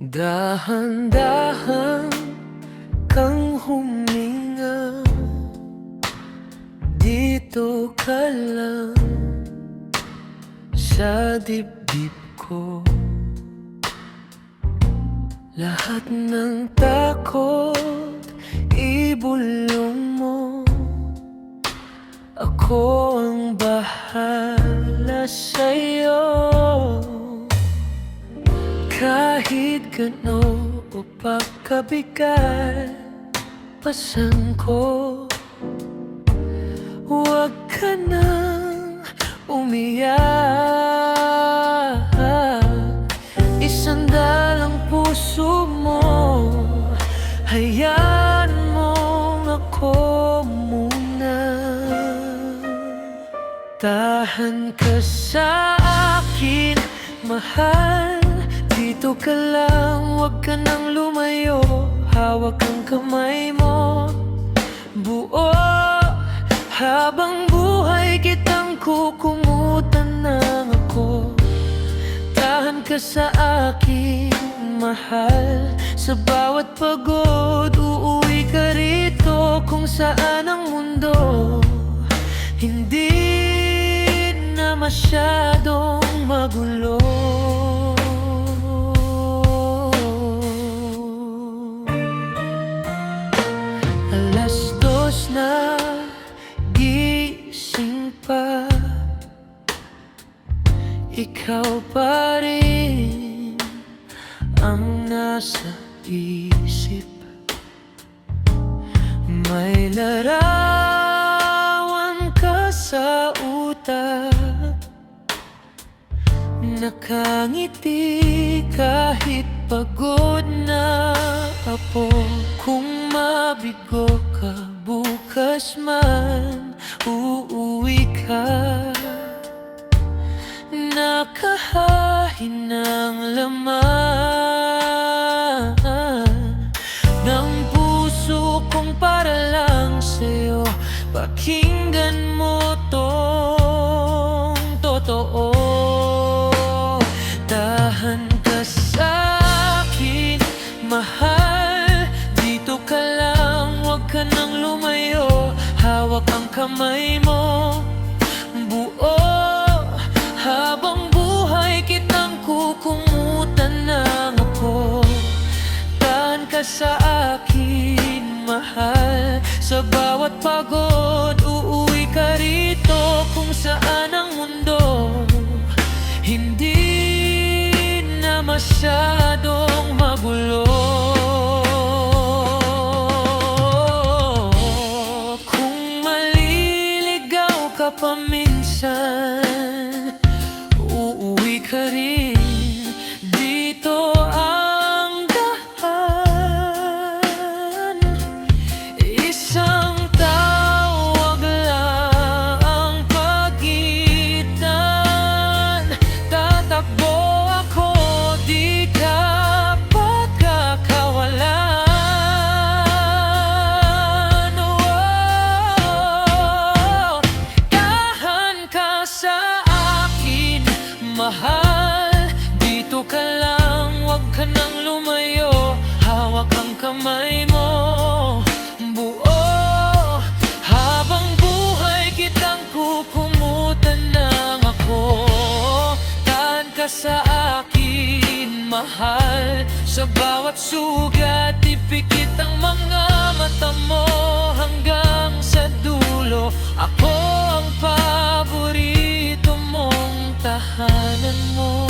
Dahan-dahan kang huminga, dito ka lang sa dibdib ko. Lahat ng takot ibulong mo, ako ang bahala sa'yo. Kahit gano o pagkabigat pasan ko, huwag ka nang umiyak. Isandalang puso mo, hayaan mong ako muna. Tahan ka sa akin, mahal. Dito ka lang, huwag ka nang lumayo. Hawak ang kamay mo, buo. Habang buhay kitang kukumutan ng ako. Tahan ka sa akin, mahal. Sa bawat pagod, uuwi ka rito. Kung saan ang mundo hindi na masyadong magulo. Na gising pa, ikaw pa rin ang nasa isip. May larawan ka sa utak, nakangiti kahit pagod na ako. Kung mabigo ka, bukas man uuwi ka. Nakahain ng laman ng puso kong para lang sa'yo. Pakinggan mo tong totoo. Tahan ka sa akin, mahal. Dito ka lang, huwag ka nang lumayo. Hawak ang kamay mo, buo. Habang buhay kitang kukumutan ng ako. Tahan ka sa akin, mahal. Sa bawat pagod, uuwi ka rito. Kung saan ang mundo hindi na masyadong magulo. Paminsan, uuwi ka rin. Dito ang daan, isang tawag lang ang pagitan. Tatakbo ako, di ka pagkakawalan. Mahal, dito ka lang, huwag ka nang lumayo. Hawak ang kamay mo, buo. Habang buhay kitang kukumutan ng ako. Tahan ka sa akin, mahal. Sa bawat sugat, ipikit ang mga mata mo hanggang sa dulo. Ako ang paborito mong tahanan mo.